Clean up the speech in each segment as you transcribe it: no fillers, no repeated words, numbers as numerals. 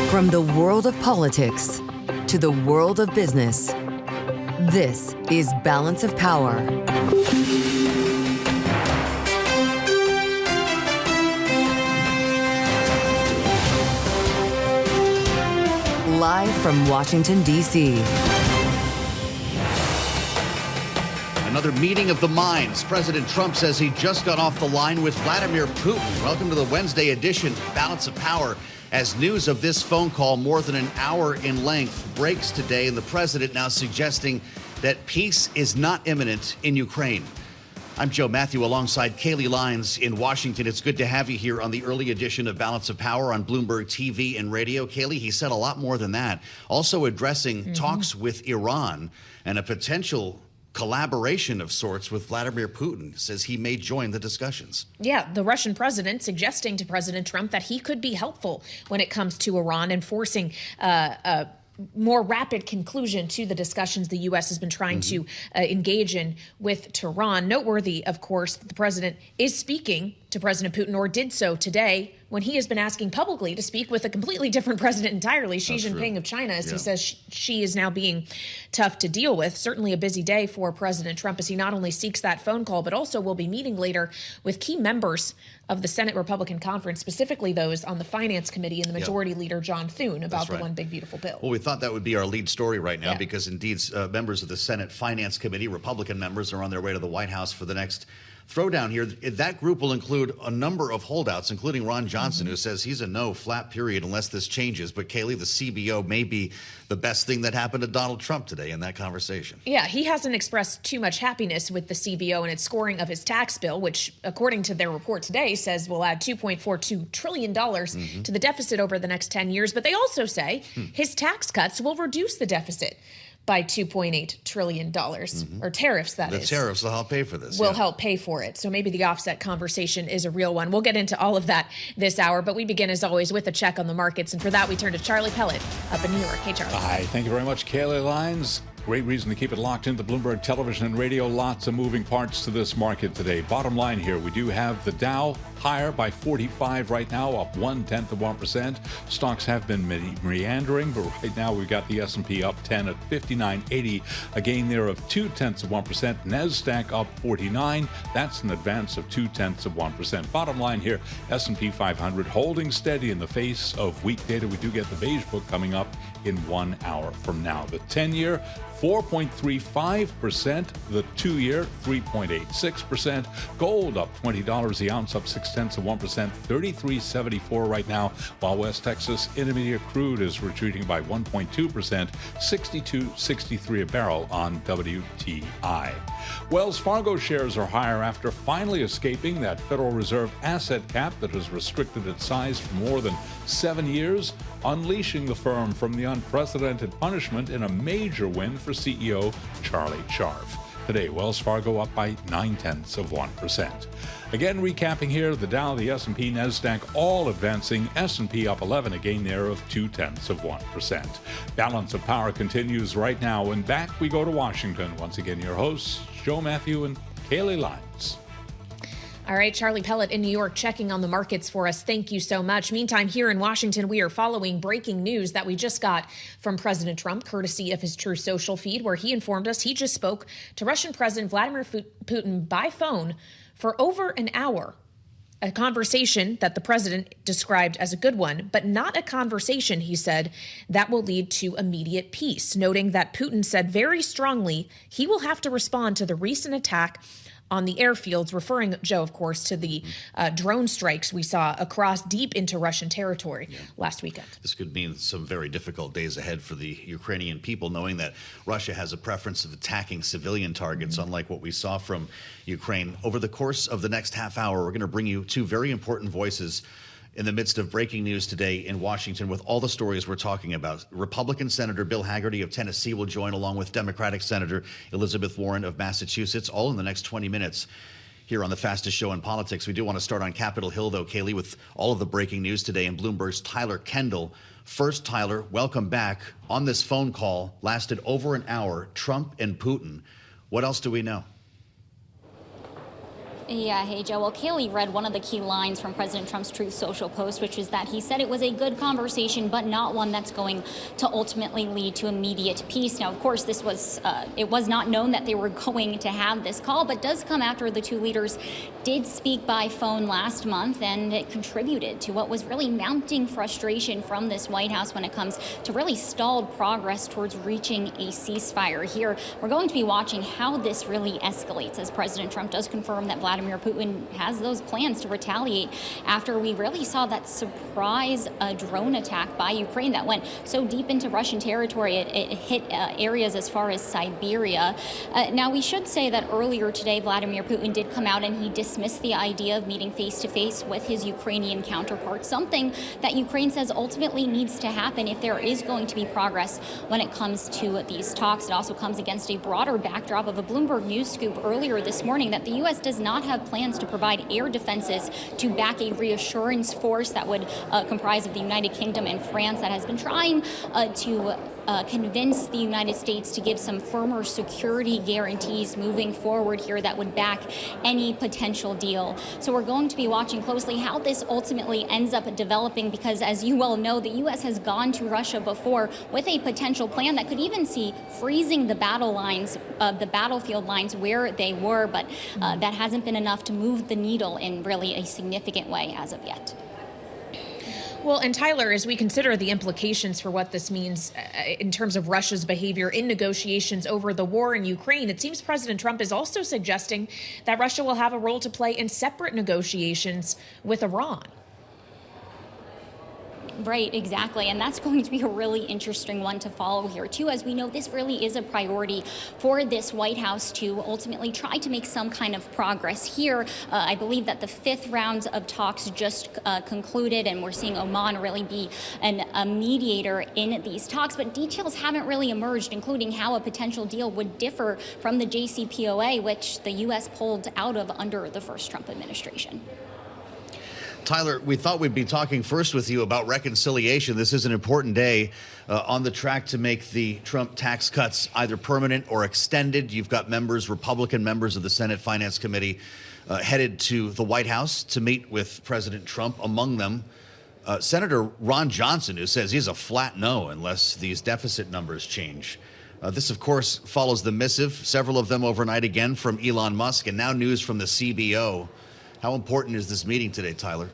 From the world of politics to the world of business, this is Balance of Power. Live from Washington, D.C. Another meeting of the minds. President Trump says he just got off the line with Vladimir Putin. Welcome to the Wednesday edition, Balance of Power. As news of this phone call, more than an hour in length, breaks today, and the president now suggesting that peace is not imminent in Ukraine. I'm Mathieu alongside Kailey Leinz in Washington. It's good to have you here on the early edition of Balance of Power on Bloomberg TV and radio. Kailey, he said a lot more than that, also addressing talks with Iran and a potential collaboration of sorts with Vladimir Putin. Says he may join the discussions. Yeah, the Russian president suggesting to President Trump that he could be helpful when it comes to Iran and forcing a more rapid conclusion to the discussions the U.S. has been trying to engage in with Tehran. Noteworthy, of course, that the president is speaking to President Putin, or did so today, when he has been asking publicly to speak with a completely different president entirely, Xi Jinping of China, as he says Xi is now being tough to deal with. Certainly a busy day for President Trump as he not only seeks that phone call, but also will be meeting later with key members of the Senate Republican Conference, specifically those on the Finance Committee and the Majority Leader John Thune about the One Big Beautiful Bill. Well, we thought that would be our lead story right now because indeed members of the Senate Finance Committee, Republican members, are on their way to the White House for the next throwdown here. That group will include a number of holdouts, including Ron Johnson, who says he's a no flat period unless this changes. But Kailey, the CBO may be the best thing that happened to Donald Trump today in that conversation. Yeah, he hasn't expressed too much happiness with the CBO and its scoring of his tax bill, which, according to their report today, says will add $2.42 trillion to the deficit over the next 10 years. But they also say his tax cuts will reduce the deficit by $2.8 trillion, or tariffs, that is. The tariffs will help pay for this. Will help pay for it. So maybe the offset conversation is a real one. We'll get into all of that this hour, but we begin, as always, with a check on the markets. And for that, we turn to Charlie Pellet up in New York. Hey, Charlie. Hi, thank you very much, Kailey Leinz. Great reason to keep it locked into Bloomberg Television and Radio. Lots of moving parts to this market today. Bottom line here, we do have the Dow higher by 45 right now, up 0.1%. Stocks have been meandering, but right now we've got the S&P up 10 at 59.80, a gain there of 0.2%. NASDAQ up 49. That's an advance of 0.2%. Bottom line here, S&P 500 holding steady in the face of weak data. We do get the beige book coming up in 1 hour from now. The 10-year, 4.35%, the 2-year, 3.86%. Gold up $20 the ounce, up 0.6%, 33.74 right now, while West Texas Intermediate crude is retreating by 1.2%, 62.63 a barrel on WTI. Wells Fargo shares are higher after finally escaping that Federal Reserve asset cap that has restricted its size for more than 7 years, unleashing the firm from the unprecedented punishment in a major win for CEO Charlie Scharf. Today, Wells Fargo up by 0.9%. Again, recapping here, the Dow, the S&P, NASDAQ all advancing. S&P up 11, a gain there of 0.2%. Balance of Power continues right now, and back we go to Washington. Once again, your hosts, Mathieu and Kailey Leinz. All right, Charlie Pellet in New York checking on the markets for us. Thank you so much. Meantime, here in Washington, we are following breaking news that we just got from President Trump, courtesy of his True Social feed, where he informed us he just spoke to Russian President Vladimir Putin by phone for over an hour. A conversation that the president described as a good one, but not a conversation, he said, that will lead to immediate peace, noting that Putin said very strongly he will have to respond to the recent attack on the airfields, referring, Joe, of course, to the drone strikes we saw across deep into Russian territory last weekend. This could mean some very difficult days ahead for the Ukrainian people, knowing that Russia has a preference of attacking civilian targets, unlike what we saw from Ukraine. Over the course of the next half hour, we're going to bring you two very important voices in the midst of breaking news today in Washington with all the stories we're talking about. Republican Senator Bill Hagerty of Tennessee will join, along with Democratic Senator Elizabeth Warren of Massachusetts, all in the next 20 minutes here on the fastest show in politics. We do want to start on Capitol Hill, though, Kailey, with all of the breaking news today, and Bloomberg's Tyler Kendall. First, Tyler, welcome back. On this phone call, lasted over an hour, Trump and Putin. What else do we know? Yeah, hey, Joe. Well, Kailey read one of the key lines from President Trump's Truth Social post, which is that he said it was a good conversation, but not one that's going to ultimately lead to immediate peace. Now, of course, this was it was not known that they were going to have this call, but does come after the two leaders did speak by phone last month, and it contributed to what was really mounting frustration from this White House when it comes to really stalled progress towards reaching a ceasefire. Here, we're going to be watching how this really escalates as President Trump does confirm that Vladimir Putin has those plans to retaliate after we really saw that surprise drone attack by Ukraine that went so deep into Russian territory. It hit areas as far as Siberia. Now, we should say that earlier today, Vladimir Putin did come out and he dismissed the idea of meeting face-to-face with his Ukrainian counterpart, something that Ukraine says ultimately needs to happen if there is going to be progress when it comes to these talks. It also comes against a broader backdrop of a Bloomberg news scoop earlier this morning that the U.S. does not have plans to provide air defenses to back a reassurance force that would comprise of the United Kingdom and France that has been trying to convince the United States to give some firmer security guarantees moving forward here that would back any potential deal. So we're going to be watching closely how this ultimately ends up developing because, as you well know, the U.S. has gone to Russia before with a potential plan that could even see freezing the battle lines, the battlefield lines where they were, but that hasn't been enough to move the needle in really a significant way as of yet. Well, and Tyler, as we consider the implications for what this means in terms of Russia's behavior in negotiations over the war in Ukraine, it seems President Trump is also suggesting that Russia will have a role to play in separate negotiations with Iran. Right, exactly. And that's going to be a really interesting one to follow here, too. As we know, this really is a priority for this White House to ultimately try to make some kind of progress here. I believe that the fifth rounds of talks just concluded, and we're seeing Oman really be a mediator in these talks. But details haven't really emerged, including how a potential deal would differ from the JCPOA, which the U.S. pulled out of under the first Trump administration. Tyler, we thought we'd be talking first with you about reconciliation. This is an important day on the track to make the Trump tax cuts either permanent or extended. You've got Republican members of the Senate Finance Committee headed to the White House to meet with President Trump. Among them, Senator Ron Johnson, who says he's a flat no unless these deficit numbers change. This, of course, follows the missive, several of them overnight again from Elon Musk, and now news from the CBO. How important is this meeting today, Tyler?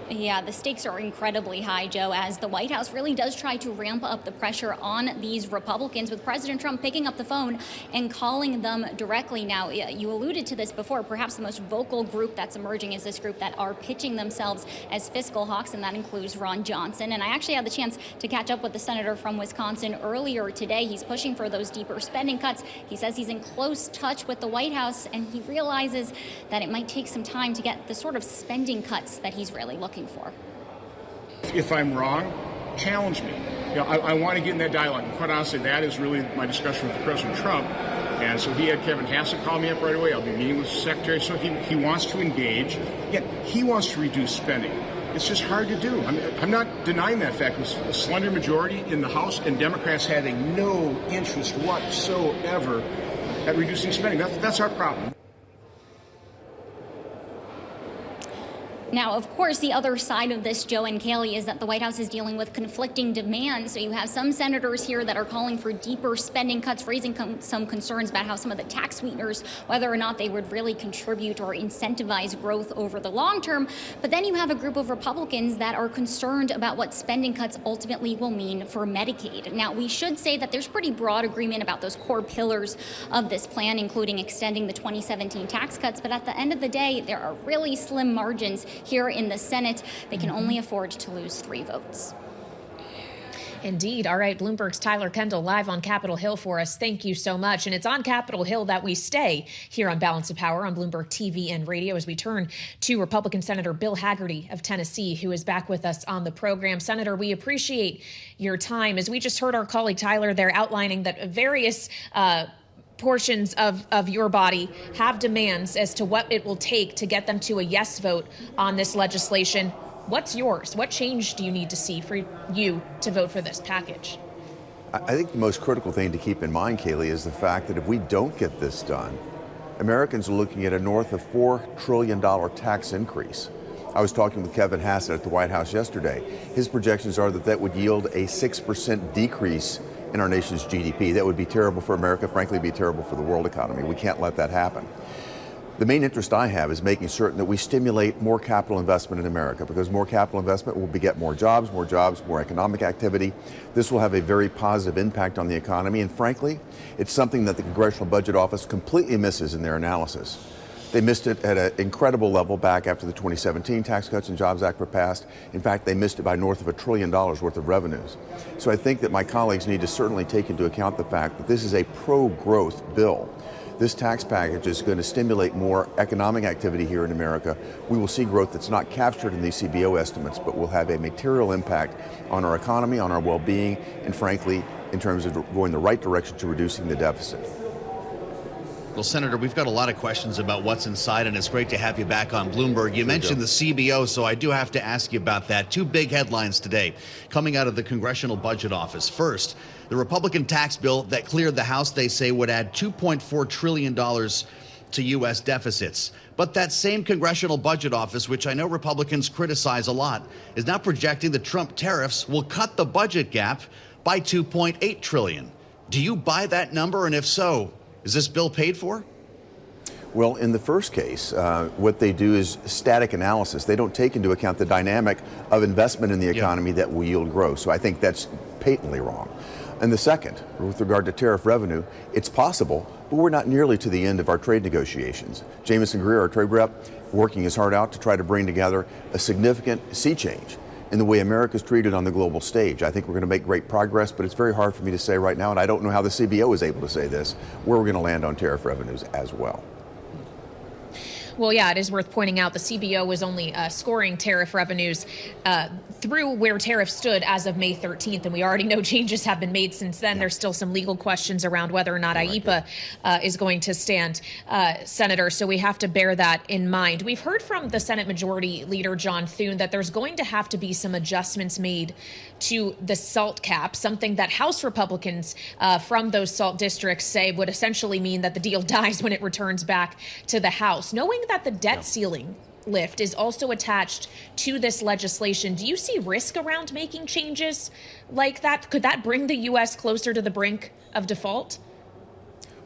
Yeah, the stakes are incredibly high, Joe, as the White House really does try to ramp up the pressure on these Republicans, with President Trump picking up the phone and calling them directly. Now, you alluded to this before. Perhaps the most vocal group that's emerging is this group that are pitching themselves as fiscal hawks, and that includes Ron Johnson. And I actually had the chance to catch up with the senator from Wisconsin earlier today. He's pushing for those deeper spending cuts. He says he's in close touch with the White House, and he realizes that it might take some time to get the sort of spending cuts that he's really looking for. If I'm wrong, challenge me. You know, I want to get in that dialogue. And quite honestly, that is really my discussion with President Trump. And so he had Kevin Hassett call me up right away. I'll be meeting with the secretary. So he wants to engage. Again, he wants to reduce spending. It's just hard to do. I'm not denying that fact. It was a slender majority in the House, and Democrats having no interest whatsoever at reducing spending. That's our problem. Now, of course, the other side of this, Joe and Kailey, is that the White House is dealing with conflicting demands. So you have some senators here that are calling for deeper spending cuts, raising some concerns about how some of the tax sweeteners, whether or not they would really contribute or incentivize growth over the long term. But then you have a group of Republicans that are concerned about what spending cuts ultimately will mean for Medicaid. Now, we should say that there's pretty broad agreement about those core pillars of this plan, including extending the 2017 tax cuts. But at the end of the day, there are really slim margins here in the Senate. They can only afford to lose 3 votes. Indeed. All right. Bloomberg's Tyler Kendall live on Capitol Hill for us. Thank you so much. And it's on Capitol Hill that we stay here on Balance of Power on Bloomberg TV and radio as we turn to Republican Senator Bill Hagerty of Tennessee, who is back with us on the program. Senator, we appreciate your time. As we just heard our colleague Tyler there outlining that various portions of your body have demands as to what it will take to get them to a yes vote on this legislation. What's yours? What change do you need to see for you to vote for this package? I think the most critical thing to keep in mind, Kailey, is the fact that if we don't get this done, Americans are looking at a north of $4 trillion tax increase. I was talking with Kevin Hassett at the White House yesterday. His projections are that that would yield a 6% decrease in our nation's GDP. That would be terrible for America, frankly, be terrible for the world economy. We can't let that happen. The main interest I have is making certain that we stimulate more capital investment in America, because more capital investment will beget more jobs, more economic activity. This will have a very positive impact on the economy, and frankly, it's something that the Congressional Budget Office completely misses in their analysis. They missed it at an incredible level back after the 2017 Tax Cuts and Jobs Act were passed. In fact, they missed it by north of $1 trillion worth of revenues. So I think that my colleagues need to certainly take into account the fact that this is a pro-growth bill. This tax package is going to stimulate more economic activity here in America. We will see growth that's not captured in these CBO estimates, but will have a material impact on our economy, on our well-being, and frankly, in terms of going the right direction to reducing the deficit. Well, Senator, we've got a lot of questions about what's inside, and it's great to have you back on Bloomberg. You mentioned the CBO, so I do have to ask you about that. Two big headlines today coming out of the Congressional Budget Office. First, the Republican tax bill that cleared the House, they say, would add $2.4 trillion to U.S. deficits. But that same Congressional Budget Office, which I know Republicans criticize a lot, is now projecting the Trump tariffs will cut the budget gap by $2.8 trillion. Do you buy that number? And if so, is this bill paid for? Well, in the first case, what they do is static analysis. They don't take into account the dynamic of investment in the economy that will yield growth. So I think that's patently wrong. And the second, with regard to tariff revenue, it's possible, but we're not nearly to the end of our trade negotiations. Jamison Greer, our trade rep, working his heart out to try to bring together a significant sea change in the way America is treated on the global stage. I think we're going to make great progress, but it's very hard for me to say right now, and I don't know how the CBO is able to say this, where we're going to land on tariff revenues as well. Well, yeah, it is worth pointing out the CBO was only scoring tariff revenues through where tariffs stood as of May 13th, and we already know changes have been made since then. There's still some legal questions around whether or not IEEPA is going to stand, Senator, so we have to bear that in mind. We've heard from the Senate Majority Leader John Thune that there's going to have to be some adjustments made to the SALT cap, something that House Republicans from those SALT districts say would essentially mean that the deal dies when it returns back to the House. Knowing that the debt ceiling lift is also attached to this legislation, do you see risk around making changes like that? Could that bring the U.S. closer to the brink of default?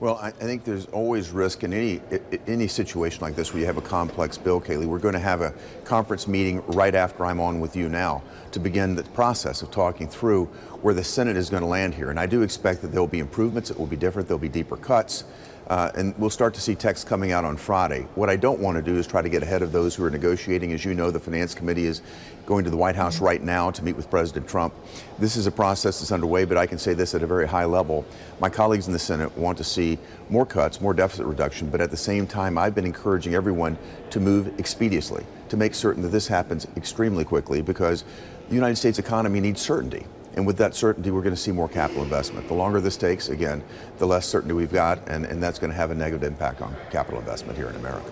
Well, I think there's always risk in any situation like this where you have a complex bill, Kailey. We're going to have a conference meeting right after I'm on with you now to begin the process of talking through where the Senate is going to land here. And I do expect that there will be improvements. It will be different. There will be deeper cuts. And we'll start to see text coming out on Friday. What I don't want to do is try to get ahead of those who are negotiating. As you know, the Finance Committee is going to the White House right now to meet with President Trump. This is a process that's underway, but I can say this at a very high level. My colleagues in the Senate want to see more cuts, more deficit reduction, but at the same time, I've been encouraging everyone to move expeditiously, to make certain that this happens extremely quickly, because the United States economy needs certainty. And with that certainty, we're going to see more capital investment. The longer this takes, again, the less certainty we've got, and that's going to have a negative impact on capital investment here in America.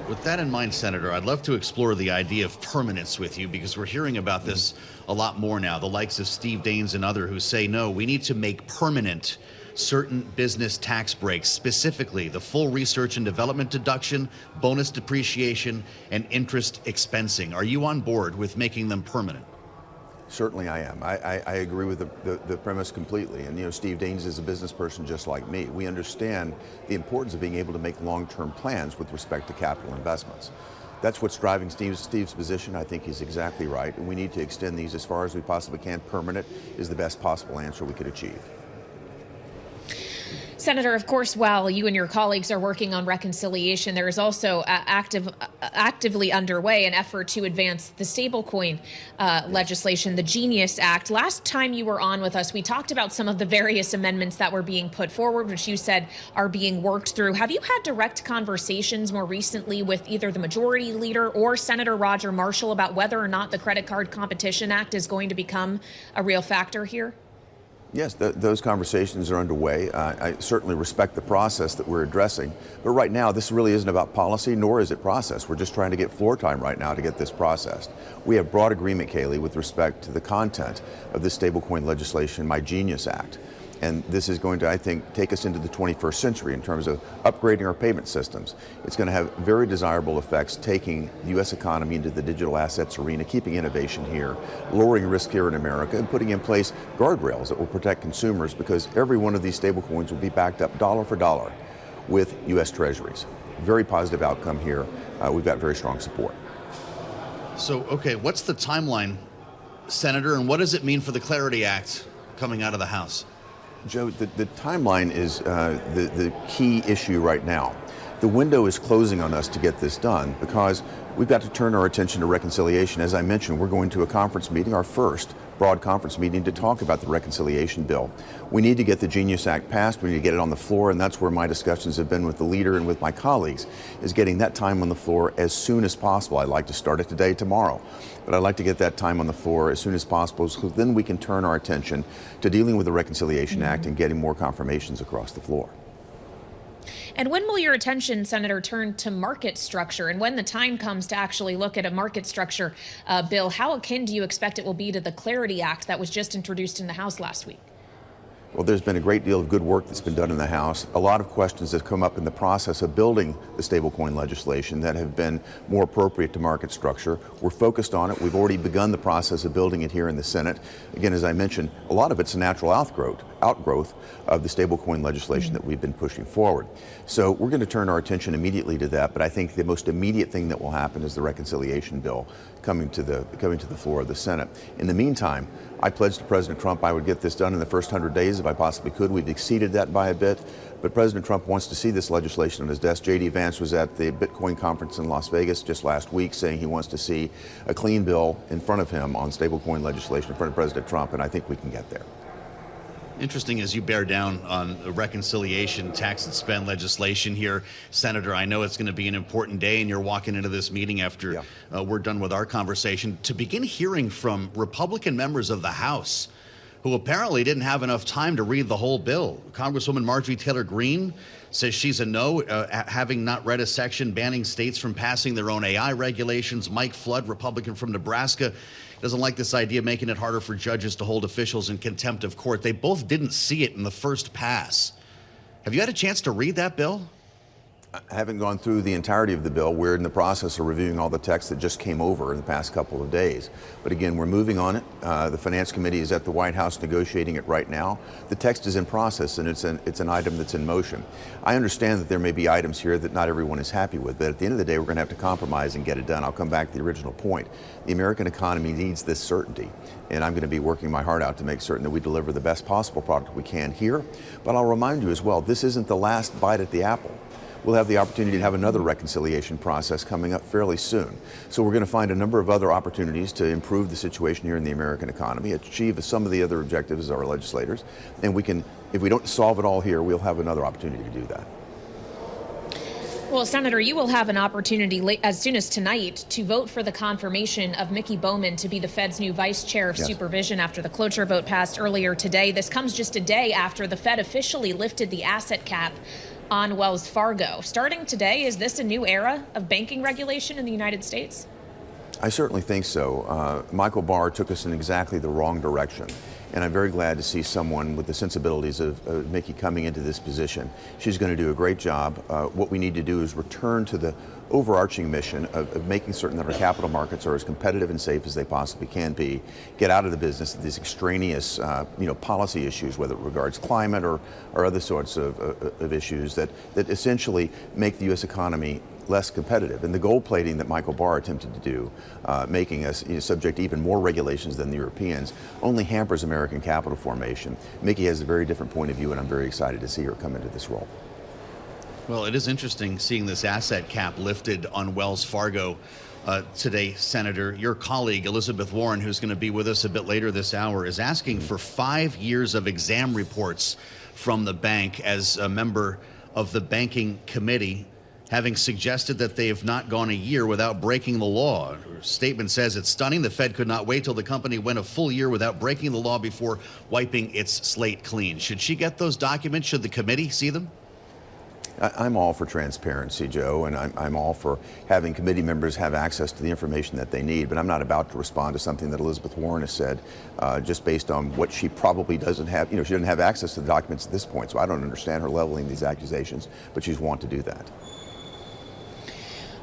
With that in mind, Senator, I'd love to explore the idea of permanence with you, because we're hearing about this a lot more now. The likes of Steve Daines and others who say, no, we need to make permanent certain business tax breaks, specifically the full research and development deduction, bonus depreciation, and interest expensing. Are you on board with making them permanent? Certainly I am. I agree with the premise completely. And, you know, Steve Daines is a business person just like me. We understand the importance of being able to make long-term plans with respect to capital investments. That's what's driving Steve's position. I think he's exactly right. And we need to extend these as far as we possibly can. Permanent is the best possible answer we could achieve. Senator, of course, while you and your colleagues are working on reconciliation, there is also actively underway an effort to advance the stablecoin legislation, the Genius Act. Last time you were on with us, we talked about some of the various amendments that were being put forward, which you said are being worked through. Have you had direct conversations more recently with either the Majority Leader or Senator Roger Marshall about whether or not the Credit Card Competition Act is going to become a real factor here? Yes, those conversations are underway. I certainly respect the process that we're addressing. But right now, this really isn't about policy, nor is it process. We're just trying to get floor time right now to get this processed. We have broad agreement, Kailey, with respect to the content of this stablecoin legislation, my Genius Act. And this is going to, I think, take us into the 21st century in terms of upgrading our payment systems. It's going to have very desirable effects, taking the U.S. economy into the digital assets arena, keeping innovation here, lowering risk here in America, and putting in place guardrails that will protect consumers, because every one of these stablecoins will be backed up dollar for dollar with U.S. Treasuries. Very positive outcome here. We've got very strong support. So, okay, what's the timeline, Senator, and what does it mean for the Clarity Act coming out of the House? Joe, the timeline is the key issue right now. The window is closing on us to get this done because we've got to turn our attention to reconciliation. As I mentioned, we're going to a conference meeting, our first broad conference meeting, to talk about the reconciliation bill. We need to get the Genius Act passed. We need to get it on the floor, and that's where my discussions have been with the leader and with my colleagues, is getting that time on the floor as soon as possible. I'd like to start it today, tomorrow, but I'd like to get that time on the floor as soon as possible, so then we can turn our attention to dealing with the Reconciliation Act and getting more confirmations across the floor. And when will your attention, Senator, turn to market structure? And when the time comes to actually look at a market structure bill, how akin do you expect it will be to the Clarity Act that was just introduced in the House last week? Well, there's been a great deal of good work that's been done in the House. A lot of questions have come up in the process of building the stablecoin legislation that have been more appropriate to market structure. We're focused on it. We've already begun the process of building it here in the Senate. Again, as I mentioned, a lot of it's a natural outgrowth of the stablecoin legislation that we've been pushing forward. So we're going to turn our attention immediately to that, but I think the most immediate thing that will happen is the reconciliation bill coming to the floor of the Senate. In the meantime, I pledged to President Trump I would get this done in the first 100 days if I possibly could. We've exceeded that by a bit, but President Trump wants to see this legislation on his desk. J.D. Vance was at the Bitcoin conference in Las Vegas just last week saying he wants to see a clean bill in front of him on stablecoin legislation in front of President Trump, and I think we can get there. Interesting as you bear down on the reconciliation, tax and spend legislation here, Senator. I know it's going to be an important day, and you're walking into this meeting after we're done with our conversation to begin hearing from Republican members of the House who apparently didn't have enough time to read the whole bill. Congresswoman Marjorie Taylor Greene says she's a no, having not read a section banning states from passing their own AI regulations. Mike Flood, Republican from Nebraska, doesn't like this idea of making it harder for judges to hold officials in contempt of court. They both didn't see it in the first pass. Have you had a chance to read that bill? I haven't gone through the entirety of the bill. We're in the process of reviewing all the text that just came over in the past couple of days. But again, we're moving on it. The Finance Committee is at the White House negotiating it right now. The text is in process, and it's an item that's in motion. I understand that there may be items here that not everyone is happy with, but at the end of the day, we're going to have to compromise and get it done. I'll come back to the original point. The American economy needs this certainty, and I'm going to be working my heart out to make certain that we deliver the best possible product we can here. But I'll remind you as well, this isn't the last bite at the apple. We'll have the opportunity to have another reconciliation process coming up fairly soon. So we're going to find a number of other opportunities to improve the situation here in the American economy, achieve some of the other objectives of our legislators, and we can, if we don't solve it all here, we'll have another opportunity to do that. Well, Senator, you will have an opportunity as soon as tonight to vote for the confirmation of Mickey Bowman to be the Fed's new vice chair of supervision after the cloture vote passed earlier today. This comes just a day after the Fed officially lifted the asset cap on Wells Fargo. Starting today, is this a new era of banking regulation in the United States? I certainly think so. Michael Barr took us in exactly the wrong direction. And I'm very glad to see someone with the sensibilities of Mickey coming into this position. She's going to do a great job. What we need to do is return to the overarching mission of making certain that our capital markets are as competitive and safe as they possibly can be, get out of the business of these extraneous policy issues, whether it regards climate or other sorts of issues that essentially make the U.S. economy less competitive. And the gold plating that Michael Barr attempted to do, making us subject to even more regulations than the Europeans, only hampers American capital formation. Mickey has a very different point of view, and I'm very excited to see her come into this role. Well, it is interesting seeing this asset cap lifted on Wells Fargo today, Senator. Your colleague, Elizabeth Warren, who's going to be with us a bit later this hour, is asking for 5 years of exam reports from the bank as a member of the banking committee, having suggested that they have not gone a year without breaking the law. Her statement says it's stunning. The Fed could not wait till the company went a full year without breaking the law before wiping its slate clean. Should she get those documents? Should the committee see them? I'm all for transparency, Joe, and I'm all for having committee members have access to the information that they need, but I'm not about to respond to something that Elizabeth Warren has said just based on what she probably doesn't have. She doesn't have access to the documents at this point, so I don't understand her leveling these accusations, but she's want to do that.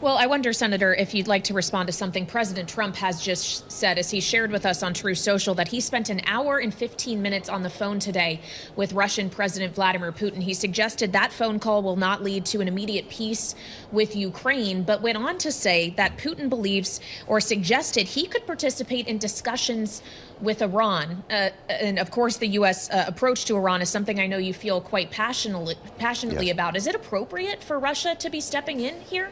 Well, I wonder, Senator, if you'd like to respond to something President Trump has just said, as he shared with us on True Social, that he spent an hour and 15 minutes on the phone today with Russian President Vladimir Putin. He suggested that phone call will not lead to an immediate peace with Ukraine, but went on to say that Putin believes or suggested he could participate in discussions with Iran. And of course, the U.S. Approach to Iran is something I know you feel quite passionately yes. about. Is it appropriate for Russia to be stepping in here?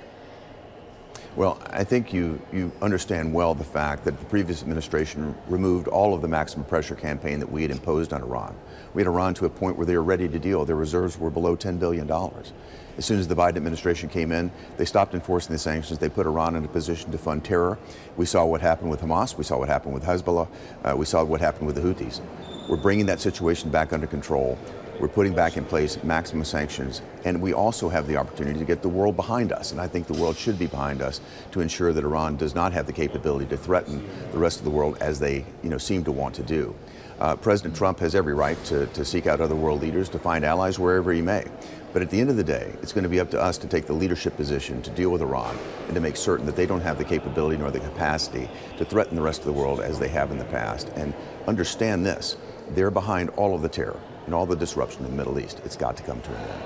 Well, I think you understand well the fact that the previous administration removed all of the maximum pressure campaign that we had imposed on Iran. We had Iran to a point where they were ready to deal. Their reserves were below $10 billion. As soon as the Biden administration came in, they stopped enforcing the sanctions. They put Iran in a position to fund terror. We saw what happened with Hamas. We saw what happened with Hezbollah. We saw what happened with the Houthis. We're bringing that situation back under control. We're putting back in place maximum sanctions, and we also have the opportunity to get the world behind us, and I think the world should be behind us to ensure that Iran does not have the capability to threaten the rest of the world as they seem to want to do. President Trump has every right to seek out other world leaders, to find allies wherever he may. But at the end of the day, it's going to be up to us to take the leadership position to deal with Iran and to make certain that they don't have the capability nor the capacity to threaten the rest of the world as they have in the past. And understand this, they're behind all of the terror and all the disruption in the Middle East. It's got to come to an end.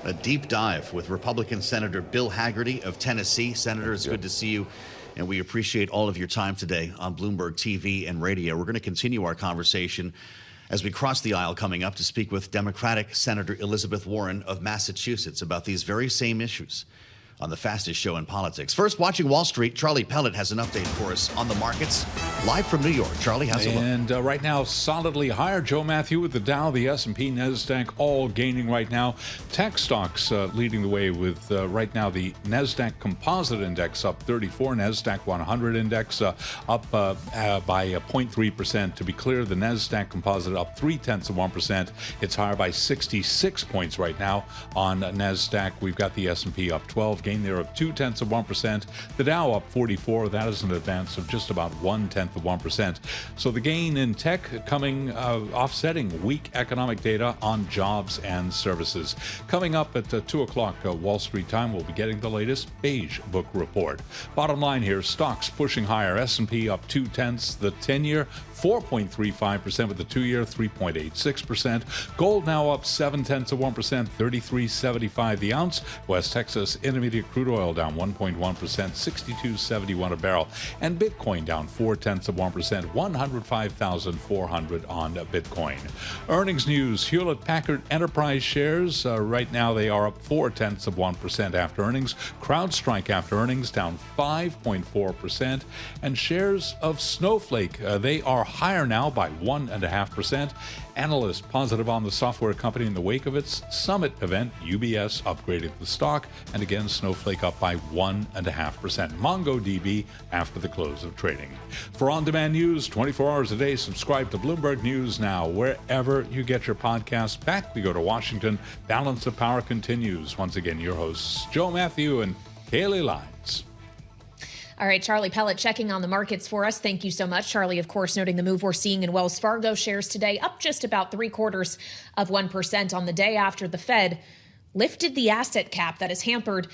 A deep dive with Republican Senator Bill Hagerty of Tennessee. Senator, it's good to see you, and we appreciate all of your time today on Bloomberg TV and radio. We're going to continue our conversation as we cross the aisle coming up to speak with Democratic Senator Elizabeth Warren of Massachusetts about these very same issues on the fastest show in politics. First, watching Wall Street, Charlie Pellet has an update for us on the markets. Live from New York. Charlie, how's it look? And right now, solidly higher. Joe Mathieu with the Dow, the S&P, NASDAQ, all gaining right now. Tech stocks leading the way with right now the NASDAQ Composite Index up 34, NASDAQ 100 Index up by 0.3%. To be clear, the NASDAQ Composite up 0.3%. It's higher by 66 points right now on NASDAQ. We've got the S&P up 12. Gain there of 0.2%. The Dow up 44. That is an advance of just about 0.1%. So the gain in tech coming offsetting weak economic data on jobs and services. Coming up at 2 o'clock Wall Street time, we'll be getting the latest Beige Book report. Bottom line here, stocks pushing higher. S&P up 0.2. The 10-year 4.35%, with the 2-year 3.86%. Gold now up 0.7%, 33.75 the ounce. West Texas Intermediate crude oil down 1.1%, 62.71 a barrel. And Bitcoin down 0.4%, 105,400 on Bitcoin. Earnings news: Hewlett-Packard Enterprise shares right now they are up 0.4% after earnings. CrowdStrike after earnings down 5.4%, and shares of Snowflake they are higher now by 1.5%. Analysts positive on the software company in the wake of its summit event. UBS upgraded the stock, and again Snowflake up by 1.5%. MongoDB after the close of trading. For on-demand news 24 hours a day, subscribe to Bloomberg News Now wherever you get your podcasts. Back we go to Washington. Balance of Power continues. Once again, your hosts Joe Mathieu and Kailey Leinz. All right, Charlie Pellet checking on the markets for us. Thank you so much. Charlie, of course, noting the move we're seeing in Wells Fargo shares today, up just about 0.75% on the day after the Fed lifted the asset cap that has hampered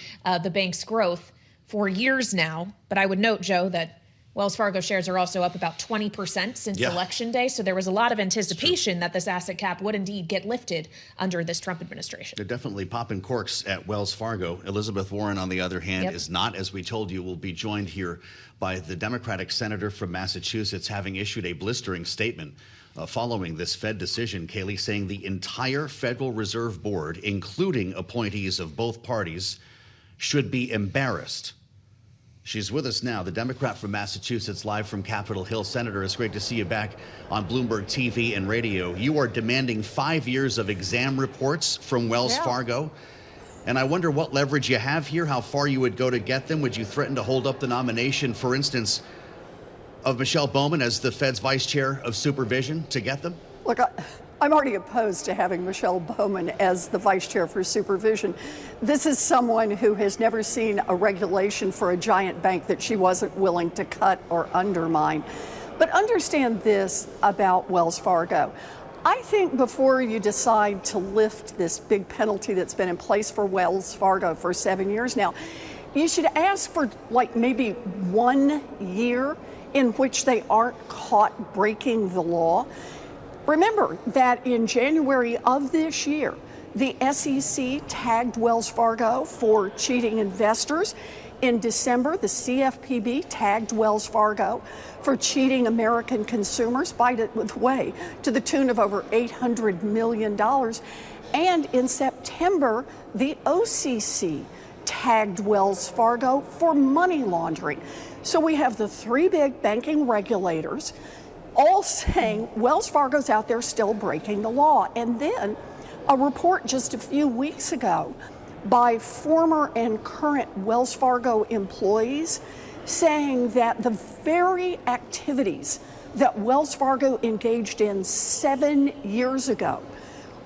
the bank's growth for years now. But I would note, Joe, that Wells Fargo shares are also up about 20% since Election Day. So there was a lot of anticipation that this asset cap would indeed get lifted under this Trump administration. They're definitely popping corks at Wells Fargo. Elizabeth Warren, on the other hand, is not, as we told you, will be joined here by the Democratic senator from Massachusetts, having issued a blistering statement following this Fed decision. Kailey, saying the entire Federal Reserve Board, including appointees of both parties, should be embarrassed. She's with us now, the Democrat from Massachusetts, live from Capitol Hill. Senator, it's great to see you back on Bloomberg TV and radio. You are demanding 5 years of exam reports from Wells Fargo. And I wonder what leverage you have here, how far you would go to get them. Would you threaten to hold up the nomination, for instance, of Michelle Bowman as the Fed's vice chair of supervision to get them? Look, I'm already opposed to having Michelle Bowman as the vice chair for supervision. This is someone who has never seen a regulation for a giant bank that she wasn't willing to cut or undermine. But understand this about Wells Fargo. I think before you decide to lift this big penalty that's been in place for Wells Fargo for 7 years now, you should ask for like maybe 1 year in which they aren't caught breaking the law. Remember that in January of this year, the SEC tagged Wells Fargo for cheating investors. In December, the CFPB tagged Wells Fargo for cheating American consumers, by the way, to the tune of over $800 million. And in September, the OCC tagged Wells Fargo for money laundering. So we have the three big banking regulators all saying Wells Fargo's out there still breaking the law. And then a report just a few weeks ago by former and current Wells Fargo employees saying that the very activities that Wells Fargo engaged in 7 years ago,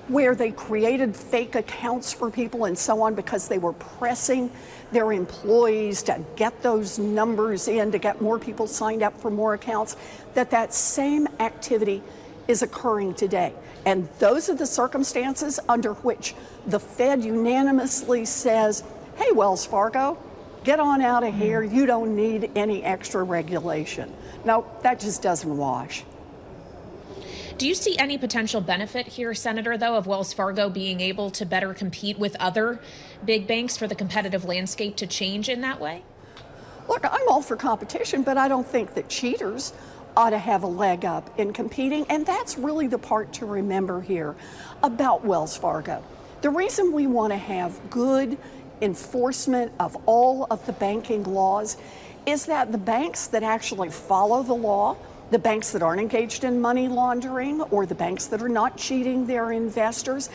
where they created fake accounts for people and so on because they were pressing their employees to get those numbers in, to get more people signed up for more accounts, that same activity is occurring today. And those are the circumstances under which the Fed unanimously says, hey, Wells Fargo, get on out of here. You don't need any extra regulation. No, that just doesn't wash. Do you see any potential benefit here, Senator, though, of Wells Fargo being able to better compete with other big banks for the competitive landscape to change in that way? Look, I'm all for competition, but I don't think that cheaters ought to have a leg up in competing. And that's really the part to remember here about Wells Fargo. The reason we want to have good enforcement of all of the banking laws is that the banks that actually follow the law, the banks that aren't engaged in money laundering or the banks that are not cheating their investors,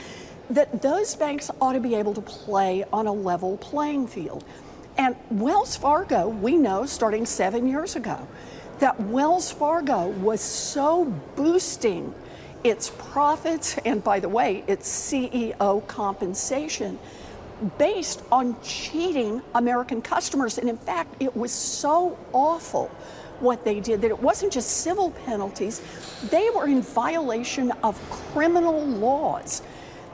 that those banks ought to be able to play on a level playing field. And Wells Fargo, we know starting 7 years ago, that Wells Fargo was so boosting its profits and, by the way, its CEO compensation based on cheating American customers. And in fact, it was so awful what they did that it wasn't just civil penalties, they were in violation of criminal laws.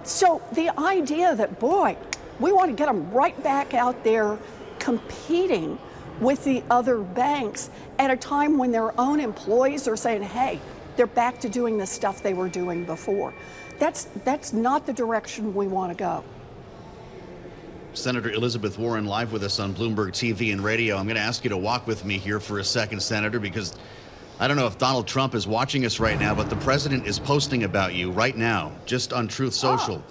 So the idea that, boy, we want to get them right back out there competing with the other banks at a time when their own employees are saying, hey, they're back to doing the stuff they were doing before. That's not the direction we want to go. Senator Elizabeth Warren live with us on Bloomberg TV and radio. I'm going to ask you to walk with me here for a second, Senator, because I don't know if Donald Trump is watching us right now, but the president is posting about you right now, just on Truth Social.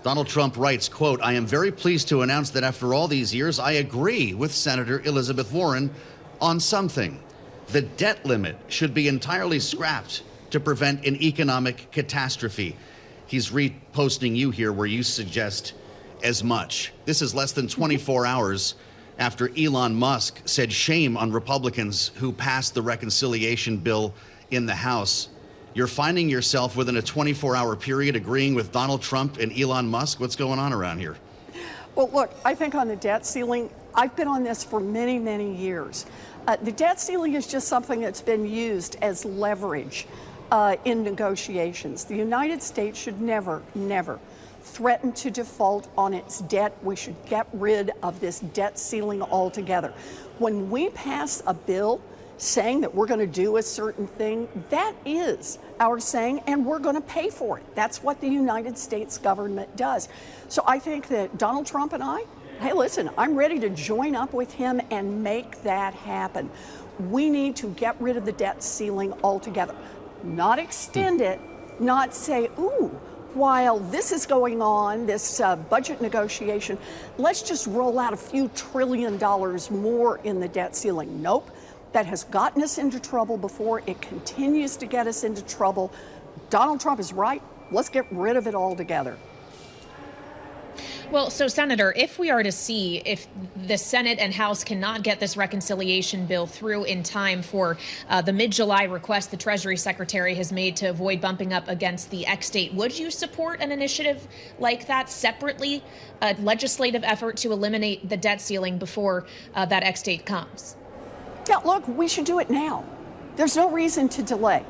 Donald Trump writes, quote, I am very pleased to announce that after all these years, I agree with Senator Elizabeth Warren on something. The debt limit should be entirely scrapped to prevent an economic catastrophe. He's reposting you here where you suggest as much. This is less than 24 hours after Elon Musk said shame on Republicans who passed the reconciliation bill in the House. You're finding yourself within a 24-hour period agreeing with Donald Trump and Elon Musk. What's going on around here? Well, look, I think on the debt ceiling, I've been on this for many, many years. The debt ceiling is just something that's been used as leverage in negotiations. The United States should never, never threaten to default on its debt. We should get rid of this debt ceiling altogether. When we pass a bill saying that we're going to do a certain thing, that is our saying, and we're going to pay for it. That's what the United States government does. So I think that Donald Trump and I, hey, listen, I'm ready to join up with him and make that happen. We need to get rid of the debt ceiling altogether, not extend it, not say, ooh, while this is going on, this budget negotiation, let's just roll out a few $1 trillion more in the debt ceiling. Nope. That has gotten us into trouble before. It continues to get us into trouble. Donald Trump is right. Let's get rid of it altogether. Well, so, Senator, if we are to see if the Senate and House cannot get this reconciliation bill through in time for the mid-July request the Treasury Secretary has made to avoid bumping up against the X date, would you support an initiative like that separately, a legislative effort to eliminate the debt ceiling before that X date comes? Yeah, look, we should do it now. There's no reason to delay.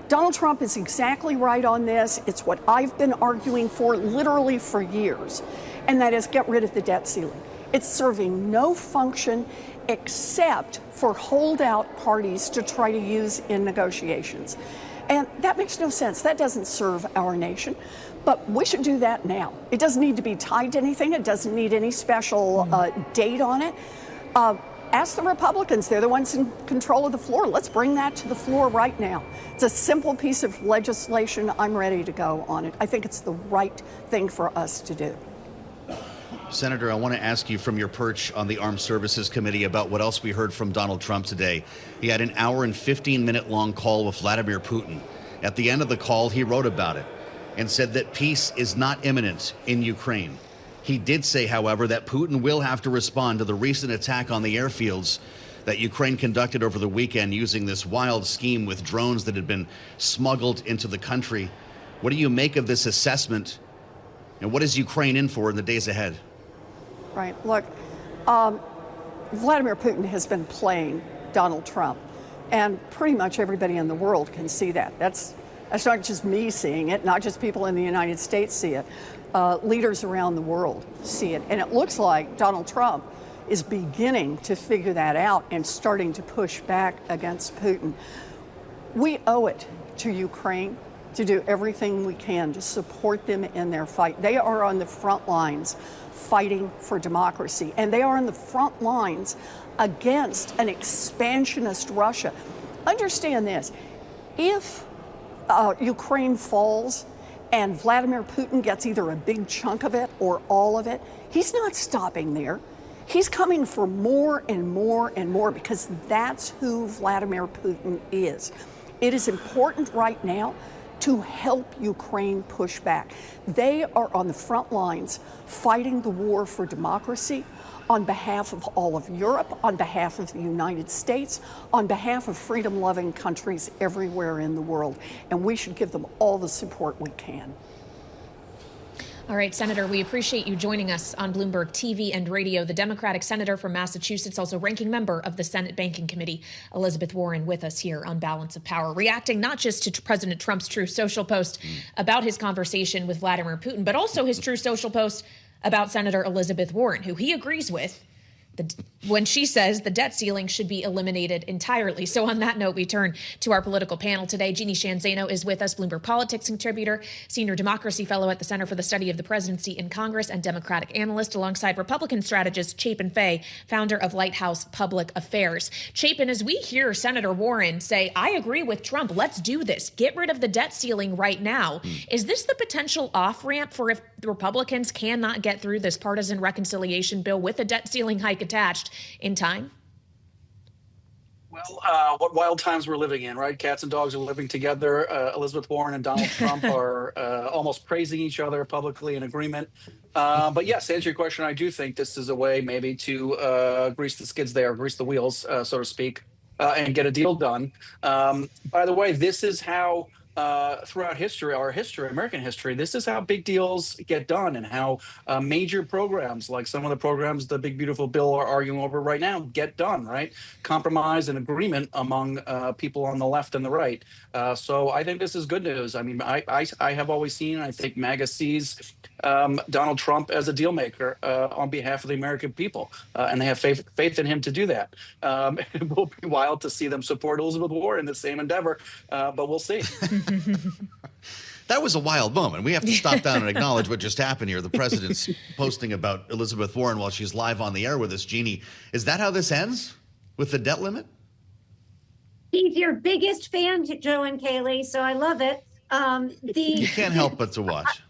Donald Trump is exactly right on this. It's what I've been arguing for literally for years, and that is get rid of the debt ceiling. It's serving no function except for holdout parties to try to use in negotiations. And that makes no sense. That doesn't serve our nation. But we should do that now. It doesn't need to be tied to anything. It doesn't need any special date on it. Ask the Republicans. They're the ones in control of the floor. Let's bring that to the floor right now. It's a simple piece of legislation. I'm ready to go on it. I think it's the right thing for us to do. Senator, I want to ask you from your perch on the Armed Services Committee about what else we heard from Donald Trump today. He had an hour and 15-minute long call with Vladimir Putin. At the end of the call, he wrote about it and said that peace is not imminent in Ukraine. He did say, however, that Putin will have to respond to the recent attack on the airfields that Ukraine conducted over the weekend using this wild scheme with drones that had been smuggled into the country. What do you make of this assessment, and what is Ukraine in for in the days ahead? Right. Look, Vladimir Putin has been playing Donald Trump, and pretty much everybody in the world can see that. That's not just me seeing it, not just people in the United States see it. Leaders around the world see it. And it looks like Donald Trump is beginning to figure that out and starting to push back against Putin. We owe it to Ukraine to do everything we can to support them in their fight. They are on the front lines fighting for democracy, and they are on the front lines against an expansionist Russia. Understand this, if Ukraine falls and Vladimir Putin gets either a big chunk of it or all of it, he's not stopping there. He's coming for more and more and more because that's who Vladimir Putin is. It is important right now to help Ukraine push back. They are on the front lines fighting the war for democracy on behalf of all of Europe, on behalf of the United States, on behalf of freedom-loving countries everywhere in the world. And we should give them all the support we can. All right, Senator, we appreciate you joining us on Bloomberg TV and radio. The Democratic senator from Massachusetts, also ranking member of the Senate Banking Committee, Elizabeth Warren, with us here on Balance of Power, reacting not just to President Trump's Truth Social post about his conversation with Vladimir Putin, but also his Truth Social post about Senator Elizabeth Warren, who he agrees with when she says the debt ceiling should be eliminated entirely. So on that note, we turn to our political panel today. Jeanne Zaino is with us, Bloomberg Politics contributor, senior democracy fellow at the Center for the Study of the Presidency in Congress, and Democratic analyst, alongside Republican strategist Chapin, founder of Lighthouse Public Affairs. Chapin, as we hear Senator Warren say, I agree with Trump, let's do this, get rid of the debt ceiling right now. Is this the potential off-ramp for if the Republicans cannot get through this partisan reconciliation bill with a debt ceiling hike attached in time? Well, what wild times we're living in, right? Cats and dogs are living together. Elizabeth Warren and Donald Trump are almost praising each other publicly in agreement. But yes, to answer your question, I do think this is a way maybe to grease the skids there, grease the wheels, so to speak, and get a deal done. By the way, this is how throughout history, American history, this is how big deals get done and how major programs, like some of the programs the Big Beautiful Bill are arguing over right now, get done, right? Compromise and agreement among people on the left and the right. So I think this is good news. I mean, I have always seen, I think MAGA sees Donald Trump as a deal maker on behalf of the American people, and they have faith in him to do that. It will be wild to see them support Elizabeth Warren in the same endeavor, but we'll see. That was a wild moment. We have to stop down and acknowledge what just happened here. The president's posting about Elizabeth Warren while she's live on the air with us. Jeanne, is that how this ends, with the debt limit? He's your biggest fan, Joe and Kailey, so I love it. You can't help but to watch.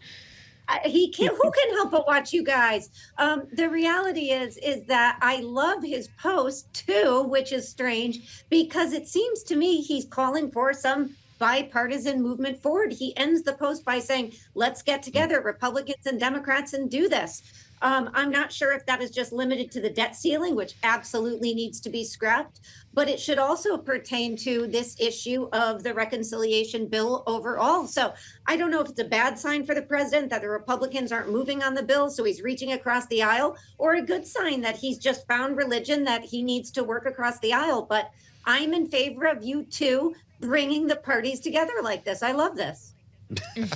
Who can help but watch you guys? The reality is that I love his post too, which is strange because it seems to me he's calling for some bipartisan movement forward. He ends the post by saying, let's get together, Republicans and Democrats, and do this. I'm not sure if that is just limited to the debt ceiling, which absolutely needs to be scrapped, but it should also pertain to this issue of the reconciliation bill overall. So I don't know if it's a bad sign for the president that the Republicans aren't moving on the bill, so he's reaching across the aisle, or a good sign that he's just found religion that he needs to work across the aisle. But I'm in favor of you two bringing the parties together like this. I love this.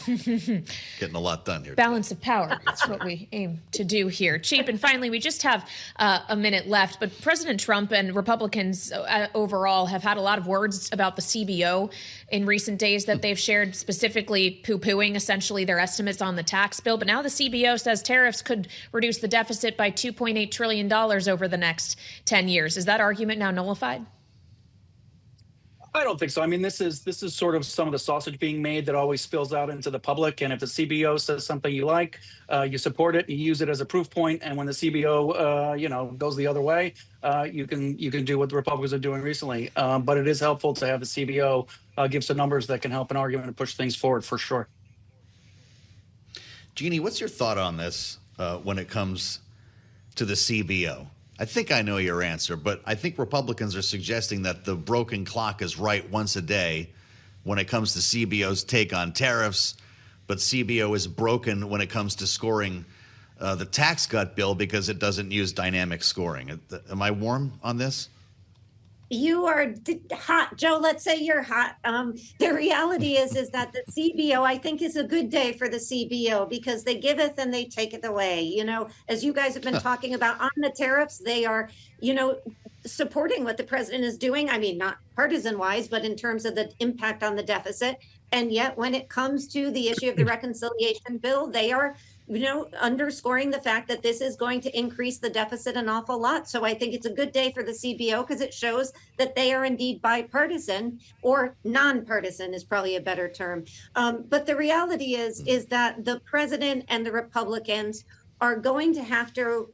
Getting a lot done here. Balance of power. That's what we aim to do here. Chapin, finally, we just have a minute left, but President Trump and Republicans overall have had a lot of words about the CBO in recent days that they've shared, specifically poo-pooing essentially their estimates on the tax bill. But now the CBO says tariffs could reduce the deficit by $2.8 trillion over the next 10 years. Is that argument now nullified? I don't think so. I mean, this is sort of some of the sausage being made that always spills out into the public. And if the CBO says something you like, you support it, you use it as a proof point. And when the CBO, goes the other way, you can do what the Republicans are doing recently. But it is helpful to have the CBO give some numbers that can help an argument and push things forward for sure. Jeanne, what's your thought on this when it comes to the CBO? I think I know your answer, but I think Republicans are suggesting that the broken clock is right once a day when it comes to CBO's take on tariffs, but CBO is broken when it comes to scoring the tax cut bill because it doesn't use dynamic scoring. Am I warm on this? You are hot, Joe. Let's say you're hot. The reality is that the CBO, I think, is a good day for the CBO because they giveth and they taketh away. You know, as you guys have been talking about on the tariffs, they are, supporting what the president is doing. I mean, not partisan wise, but in terms of the impact on the deficit. And yet, when it comes to the issue of the reconciliation bill, they are underscoring the fact that this is going to increase the deficit an awful lot. So I think it's a good day for the CBO because it shows that they are indeed bipartisan, or nonpartisan is probably a better term. But the reality is that the president and the Republicans are going to have to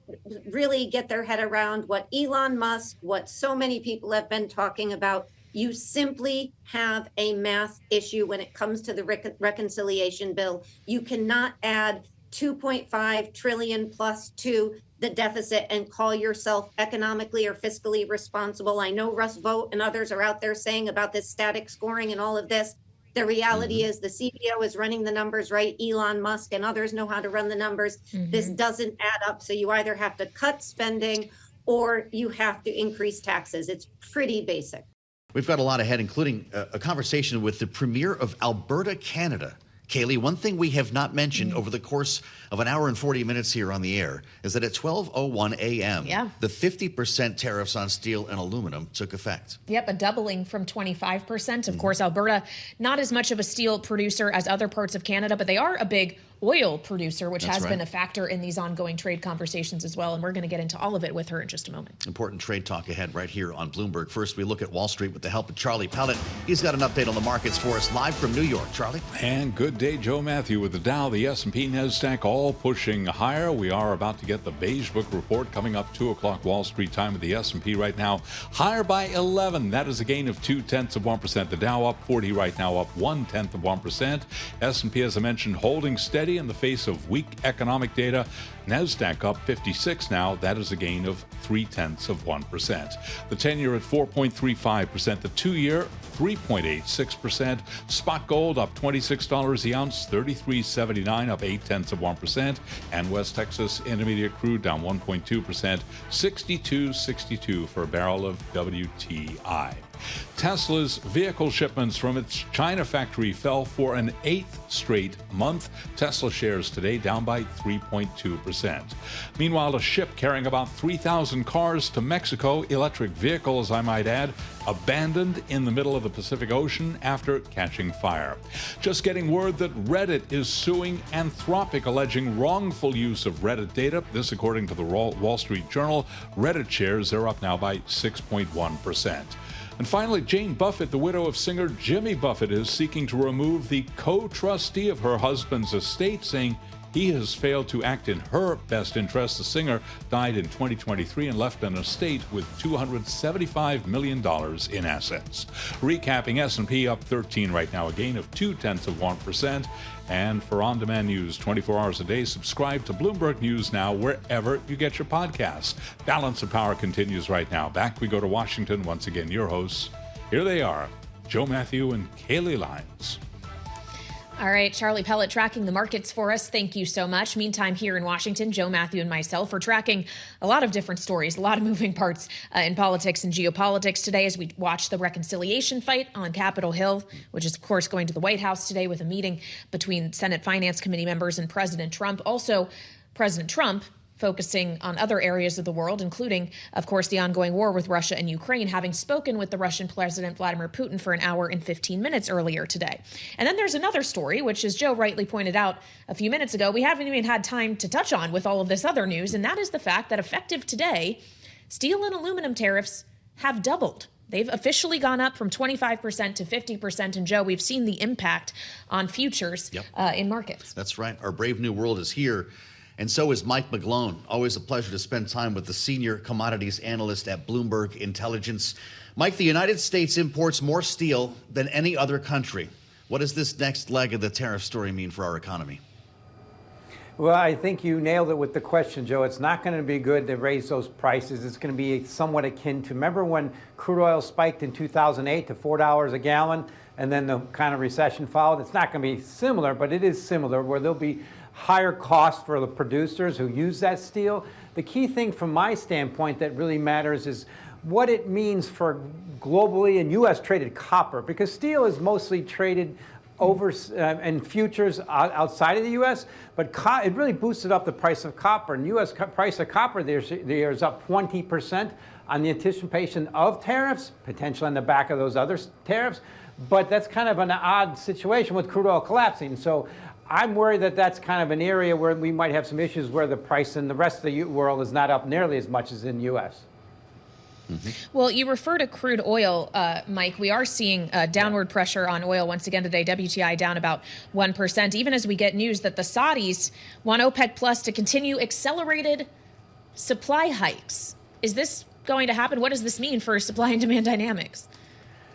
really get their head around what Elon Musk, what so many people have been talking about. You simply have a math issue when it comes to the reconciliation bill. You cannot add 2.5 trillion plus to the deficit and call yourself economically or fiscally responsible. I know Russ Vought and others are out there saying about this static scoring and all of this. The reality is the CBO is running the numbers right. Elon Musk and others know how to run the numbers. This doesn't add up. So you either have to cut spending or you have to increase taxes. It's pretty basic. We've got a lot ahead, including a conversation with the Premier of Alberta, Canada. Kailey, one thing we have not mentioned over the course of an hour and 40 minutes here on the air is that at 12:01 a.m., the 50% tariffs on steel and aluminum took effect. Yep, a doubling from 25%. Of course, Alberta, not as much of a steel producer as other parts of Canada, but they are a big oil producer, which has been a factor in these ongoing trade conversations as well. And we're going to get into all of it with her in just a moment. Important trade talk ahead right here on Bloomberg. First, we look at Wall Street with the help of Charlie Pellet. He's got an update on the markets for us live from New York. Charlie? And good day, Joe Mathieu, with the Dow, the S&P, NASDAQ all pushing higher. We are about to get the Beige Book report coming up 2 o'clock Wall Street time with the S&P right now higher by 11. That is a gain of 0.2%. The Dow up 40 right now, up 0.1%. S&P, as I mentioned, holding steady in the face of weak economic data. NASDAQ up 56 now. That is a gain of 0.3%. The 10-year at 4.35%. The 2-year 3.86%. Spot gold up $26 the ounce, $33.79, up 0.8%. And West Texas Intermediate crude down 1.2%, $62.62 for a barrel of WTI. Tesla's vehicle shipments from its China factory fell for an 8th straight month. Tesla shares today down by 3.2%. Meanwhile, a ship carrying about 3,000 cars to Mexico, electric vehicles, I might add, abandoned in the middle of the Pacific Ocean after catching fire. Just getting word that Reddit is suing Anthropic, alleging wrongful use of Reddit data. This according to the Wall Street Journal. Reddit shares are up now by 6.1%. And finally, Jane Buffett, the widow of singer Jimmy Buffett, is seeking to remove the co-trustee of her husband's estate, saying he has failed to act in her best interest. The singer died in 2023 and left an estate with $275 million in assets. Recapping, S&P up 13 right now, a gain of 0.2%. And for on-demand news 24 hours a day, subscribe to Bloomberg News Now wherever you get your podcasts. Balance of Power continues right now. Back we go to Washington. Once again, your hosts. Here they are, Joe Mathieu and Kailey Leinz. All right, Charlie Pellet tracking the markets for us. Thank you so much. Meantime, here in Washington, Joe Mathieu and myself are tracking a lot of different stories, a lot of moving parts in politics and geopolitics today as we watch the reconciliation fight on Capitol Hill, which is, of course, going to the White House today with a meeting between Senate Finance Committee members and President Trump. Also, President Trump focusing on other areas of the world, including, of course, the ongoing war with Russia and Ukraine, having spoken with the Russian President Vladimir Putin for an hour and 15 minutes earlier today. And then there's another story, which, as Joe rightly pointed out a few minutes ago, we haven't even had time to touch on with all of this other news, and that is the fact that effective today, steel and aluminum tariffs have doubled. They've officially gone up from 25% to 50%. And Joe, we've seen the impact on futures in markets. That's right. Our brave new world is here. And so is Mike McGlone. Always a pleasure to spend time with the senior commodities analyst at Bloomberg Intelligence. Mike, the United States imports more steel than any other country. What does this next leg of the tariff story mean for our economy? Well, I think you nailed it with the question, Joe. It's not going to be good to raise those prices. It's going to be somewhat akin to, remember when crude oil spiked in 2008 to $4 a gallon and then the kind of recession followed? It's not going to be similar, but it is similar where there'll be higher costs for the producers who use that steel. The key thing from my standpoint that really matters is what it means for globally and U.S. traded copper, because steel is mostly traded over in futures outside of the U.S., but it really boosted up the price of copper. And U.S. price of copper there is up 20% on the anticipation of tariffs, potentially on the back of those other tariffs. But that's kind of an odd situation with crude oil collapsing. So I'm worried that that's kind of an area where we might have some issues where the price in the rest of the world is not up nearly as much as in the U.S. Mm-hmm. Well, you refer to crude oil, Mike. We are seeing downward pressure on oil once again today. WTI down about 1%, even as we get news that the Saudis want OPEC Plus to continue accelerated supply hikes. Is this going to happen? What does this mean for supply and demand dynamics?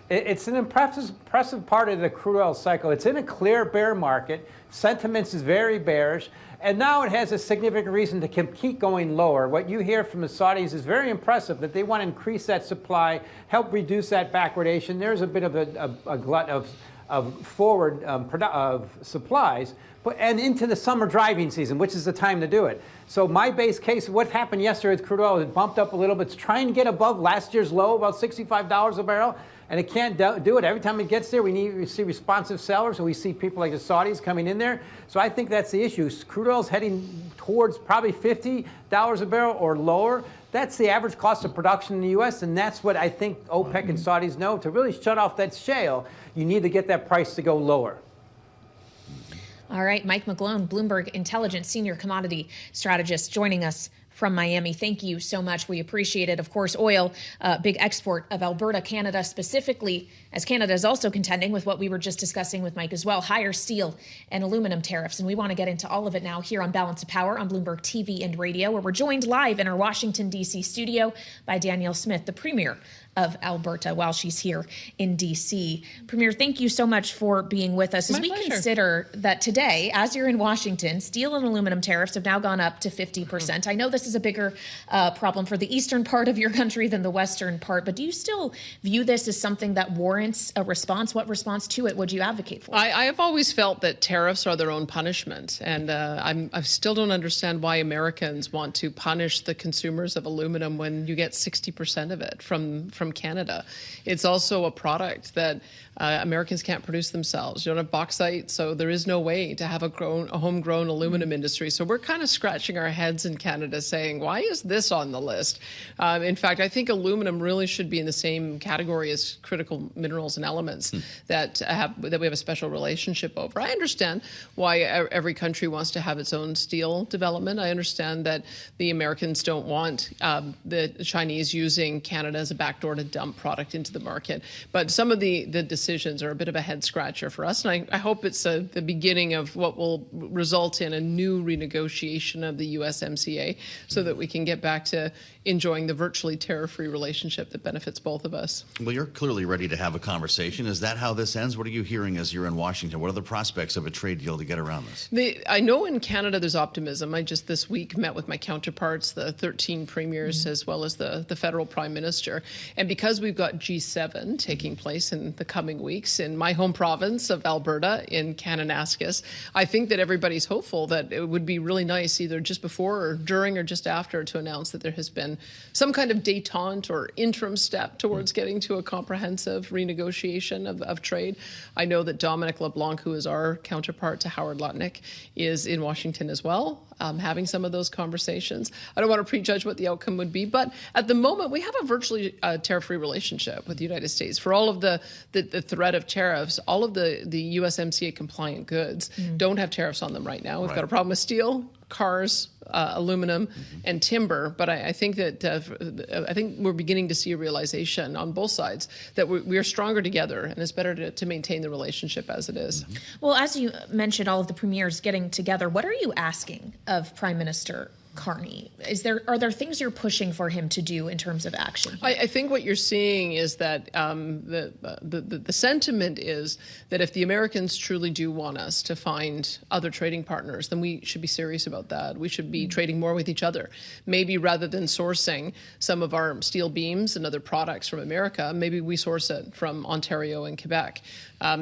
It's an impressive part of the crude oil cycle. It's in a clear bear market. Sentiment is very bearish. And now it has a significant reason to keep going lower. What you hear from the Saudis is very impressive, that they want to increase that supply, help reduce that backwardation. There's a bit of a glut of forward of supplies, and into the summer driving season, which is the time to do it. So my base case, what happened yesterday with crude oil, it bumped up a little bit. It's trying to get above last year's low, about $65 a barrel. And it can't do it. Every time it gets there, we see responsive sellers, and we see people like the Saudis coming in there. So I think that's the issue. Crude oil is heading towards probably $50 a barrel or lower. That's the average cost of production in the U.S., and that's what I think OPEC and Saudis know. To really shut off that shale, you need to get that price to go lower. All right, Mike McGlone, Bloomberg Intelligence Senior Commodity Strategist, joining us from Miami. Thank you so much. We appreciate it. Of course, oil, big export of Alberta, Canada specifically, as Canada is also contending with what we were just discussing with Mike as well, higher steel and aluminum tariffs. And we want to get into all of it now here on Balance of Power on Bloomberg TV and radio, where we're joined live in our Washington, D.C. studio by Danielle Smith, the Premier of Alberta, while she's here in D.C. Premier, thank you so much for being with us. As we consider that today, as you're in Washington, steel and aluminum tariffs have now gone up to 50%. I know this is a bigger problem for the eastern part of your country than the western part, but do you still view this as something that warrants a response? What response to it would you advocate for? I have always felt that tariffs are their own punishment, and I still don't understand why Americans want to punish the consumers of aluminum when you get 60% of it from Canada. It's also a product that Americans can't produce themselves. You don't have bauxite, so there is no way to have a homegrown aluminum industry. So we're kind of scratching our heads in Canada saying, why is this on the list? In fact, I think aluminum really should be in the same category as critical minerals and elements that we have a special relationship over. I understand why every country wants to have its own steel development. I understand that the Americans don't want the Chinese using Canada as a backdoor to dump product into the market. But some of the decisions are a bit of a head scratcher for us. And I hope it's the beginning of what will result in a new renegotiation of the USMCA so that we can get back to enjoying the virtually tariff-free relationship that benefits both of us. Well, you're clearly ready to have a conversation. Is that how this ends? What are you hearing as you're in Washington? What are the prospects of a trade deal to get around this? I know in Canada there's optimism. I just this week met with my counterparts, the 13 premiers, as well as the federal prime minister. And because we've got G7 taking place in the coming weeks in my home province of Alberta, in Kananaskis, I think that everybody's hopeful that it would be really nice either just before or during or just after to announce that there has been some kind of détente or interim step towards getting to a comprehensive renegotiation of trade. I know that Dominic LeBlanc, who is our counterpart to Howard Lutnick, is in Washington as well, having some of those conversations. I don't want to prejudge what the outcome would be, but at the moment we have a virtually tariff-free relationship with the United States. For all of the threat of tariffs, all of the USMCA compliant goods don't have tariffs on them right now. We've got a problem with steel, cars, aluminum, and timber. But I think that I think we're beginning to see a realization on both sides that we are stronger together, and it's better to maintain the relationship as it is. Well, as you mentioned, all of the premiers getting together, what are you asking of Prime Minister Carney? Are there things you're pushing for him to do in terms of action? I think what you're seeing is that the sentiment is that if the Americans truly do want us to find other trading partners, then we should be serious about that. We should be trading more with each other. Maybe rather than sourcing some of our steel beams and other products from America, maybe we source it from Ontario and Quebec.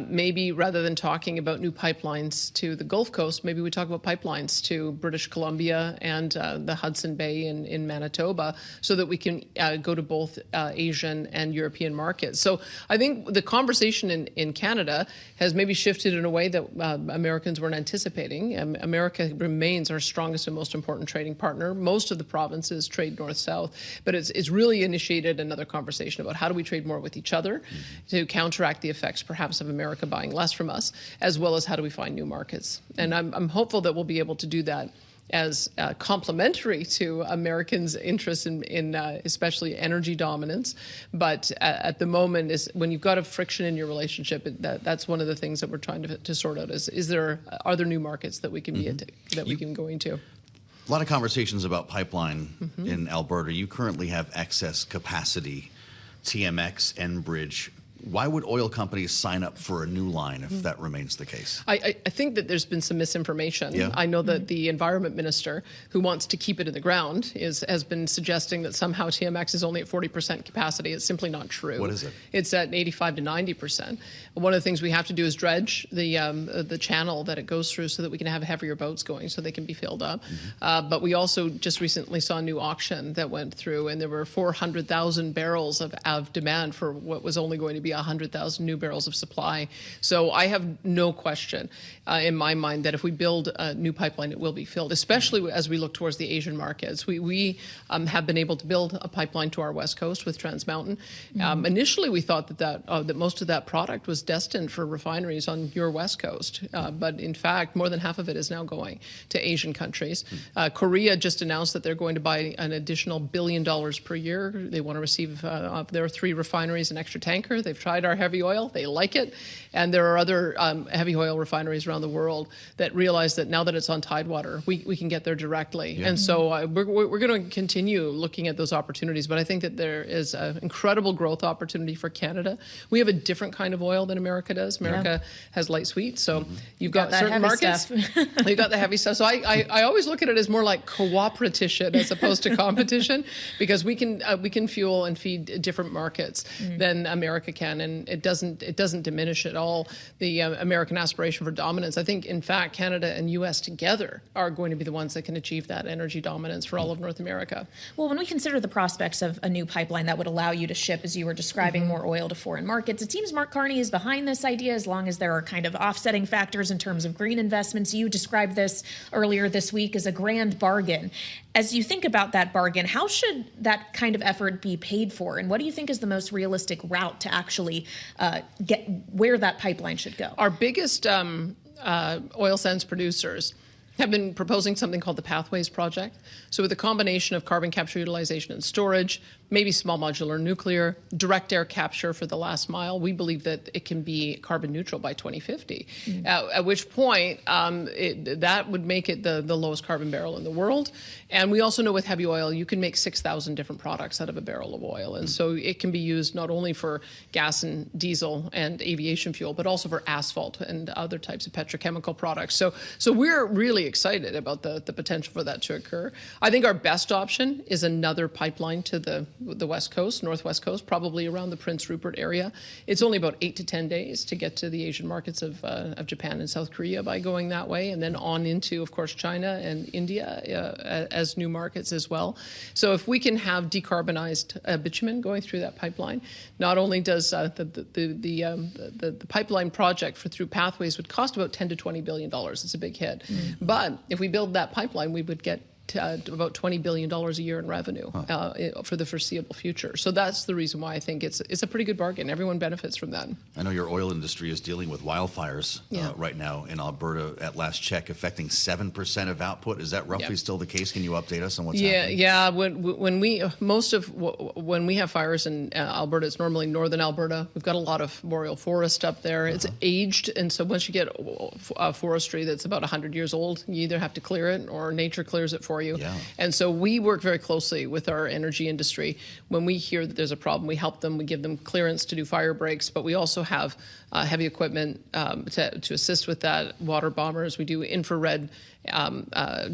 Maybe rather than talking about new pipelines to the Gulf Coast, maybe we talk about pipelines to British Columbia and the Hudson Bay in Manitoba so that we can go to both Asian and European markets. So I think the conversation in Canada has maybe shifted in a way that Americans weren't anticipating. America remains our strongest and most important trading partner. Most of the provinces trade north-south, but it's really initiated another conversation about how do we trade more with each other to counteract the effects perhaps of America buying less from us, as well as how do we find new markets. And I'm hopeful that we'll be able to do that as complementary to Americans' interest in especially energy dominance. But at the moment, is when you've got a friction in your relationship, that's one of the things that we're trying to sort out. Are there new markets that we can be that we can go into? A lot of conversations about pipeline in Alberta. You currently have excess capacity, TMX, Enbridge. Why would oil companies sign up for a new line if that remains the case? I think that there's been some misinformation. Yeah. I know that the environment minister, who wants to keep it in the ground, has been suggesting that somehow TMX is only at 40% capacity. It's simply not true. What is it? It's at 85 to 90%. One of the things we have to do is dredge the channel that it goes through so that we can have heavier boats going so they can be filled up. But we also just recently saw a new auction that went through, and there were 400,000 barrels of demand for what was only going to be 100,000 new barrels of supply. So I have no question in my mind that if we build a new pipeline, it will be filled, especially as we look towards the Asian markets. We have been able to build a pipeline to our west coast with Trans Mountain. Initially, we thought that most of that product was destined for refineries on your west coast. But in fact, more than half of it is now going to Asian countries. Korea just announced that they're going to buy an additional $1 billion per year. They want to receive their 3 refineries an extra tanker. They've tried our heavy oil. They like it. And there are other heavy oil refineries around the world that realize that now that it's on Tidewater, we can get there directly. Yeah. And so we're going to continue looking at those opportunities. But I think that there is an incredible growth opportunity for Canada. We have a different kind of oil than America does. America has light sweet. So you've got certain markets. You've got the heavy stuff. So I always look at it as more like cooperation as opposed to competition, because we can fuel and feed different markets than America can. And it doesn't diminish at all the American aspiration for dominance. I think, in fact, Canada and U.S. together are going to be the ones that can achieve that energy dominance for all of North America. Well, when we consider the prospects of a new pipeline that would allow you to ship, as you were describing, more oil to foreign markets, it seems Mark Carney is behind this idea as long as there are kind of offsetting factors in terms of green investments. You described this earlier this week as a grand bargain. As you think about that bargain, how should that kind of effort be paid for? And what do you think is the most realistic route to actually get where that pipeline should go? Our biggest oil sands producers have been proposing something called the Pathways Project. So with a combination of carbon capture, utilization, and storage, maybe small modular nuclear, direct air capture for the last mile, we believe that it can be carbon neutral by 2050, at which point that would make it the lowest carbon barrel in the world. And we also know with heavy oil, you can make 6,000 different products out of a barrel of oil. And so it can be used not only for gas and diesel and aviation fuel, but also for asphalt and other types of petrochemical products. So we're really excited about the potential for that to occur. I think our best option is another pipeline to the West Coast, Northwest Coast, probably around the Prince Rupert area. It's only about 8 to 10 days to get to the Asian markets of Japan and South Korea by going that way, and then on into, of course, China and India as new markets as well. So if we can have decarbonized bitumen going through that pipeline, not only does the pipeline project through Pathways would cost about $10 to $20 billion. It's a big hit. But if we build that pipeline, we would get about $20 billion a year in revenue for the foreseeable future. So that's the reason why I think it's a pretty good bargain. Everyone benefits from that. I know your oil industry is dealing with wildfires right now in Alberta, at last check, affecting 7% of output. Is that roughly still the case? Can you update us on what's happening? Yeah. When we have fires in Alberta, it's normally northern Alberta. We've got a lot of boreal forest up there. It's aged, and so once you get forestry that's about 100 years old, you either have to clear it or nature clears it for you. Yeah. And so we work very closely with our energy industry. When we hear that there's a problem, we help them. We give them clearance to do fire breaks, but we also have heavy equipment to assist with that, water bombers. We do infrared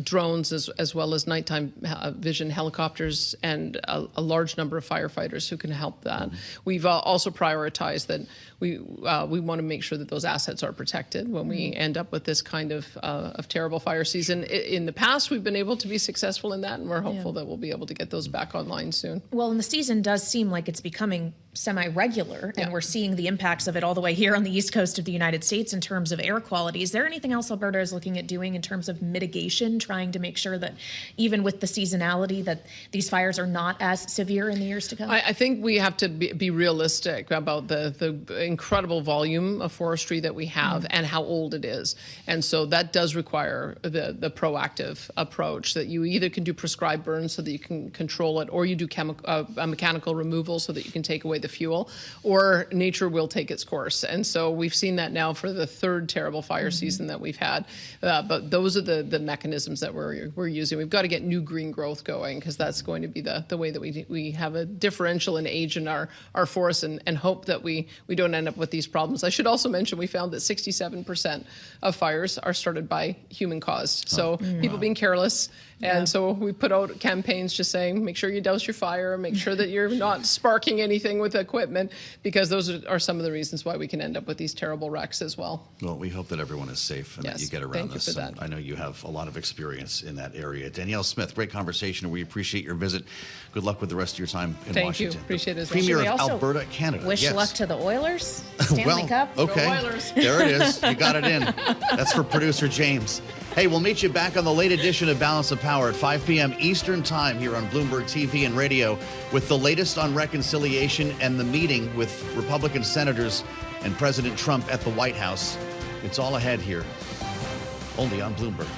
drones as well as nighttime vision helicopters, and a large number of firefighters who can help that. We've also prioritized that we want to make sure that those assets are protected when we end up with this kind of terrible fire season. In the past, we've been able to be successful in that, and we're hopeful that we'll be able to get those back online soon. Well, and the season does seem like it's becoming semi-regular, and we're seeing the impacts of it all the way here on the east coast of the United States in terms of air quality. Is there anything else Alberta is looking at doing in terms of mitigation, trying to make sure that even with the seasonality that these fires are not as severe in the years to come? I think we have to be realistic about the incredible volume of forestry that we have and how old it is. And so that does require the proactive approach, that you either can do prescribed burns so that you can control it, or you do mechanical removal so that you can take away the fuel, or nature will take its course. And so we've seen that now for the third terrible fire season that we've had. But those are the mechanisms that we're using. We've got to get new green growth going, because that's going to be the way that we have a differential in age in our forests, and hope that we don't end up with these problems. I should also mention we found that 67% of fires are started by human caused. So people being careless. And so we put out campaigns just saying, make sure you douse your fire, make sure that you're not sparking anything with equipment, because those are some of the reasons why we can end up with these terrible wrecks as well. Well, we hope that everyone is safe and that you get around this. And I know you have a lot of experience in that area. Danielle Smith, great conversation, and we appreciate your visit. Good luck with the rest of your time in Washington. Thank you. Appreciate it. Premier of Alberta, Canada. Wish luck to the Oilers. Stanley Cup. Okay. Go Oilers. There it is. You got it in. That's for producer James. Hey, we'll meet you back on the late edition of Balance of Power at 5 p.m. Eastern Time here on Bloomberg TV and radio with the latest on reconciliation and the meeting with Republican senators and President Trump at the White House. It's all ahead here, only on Bloomberg.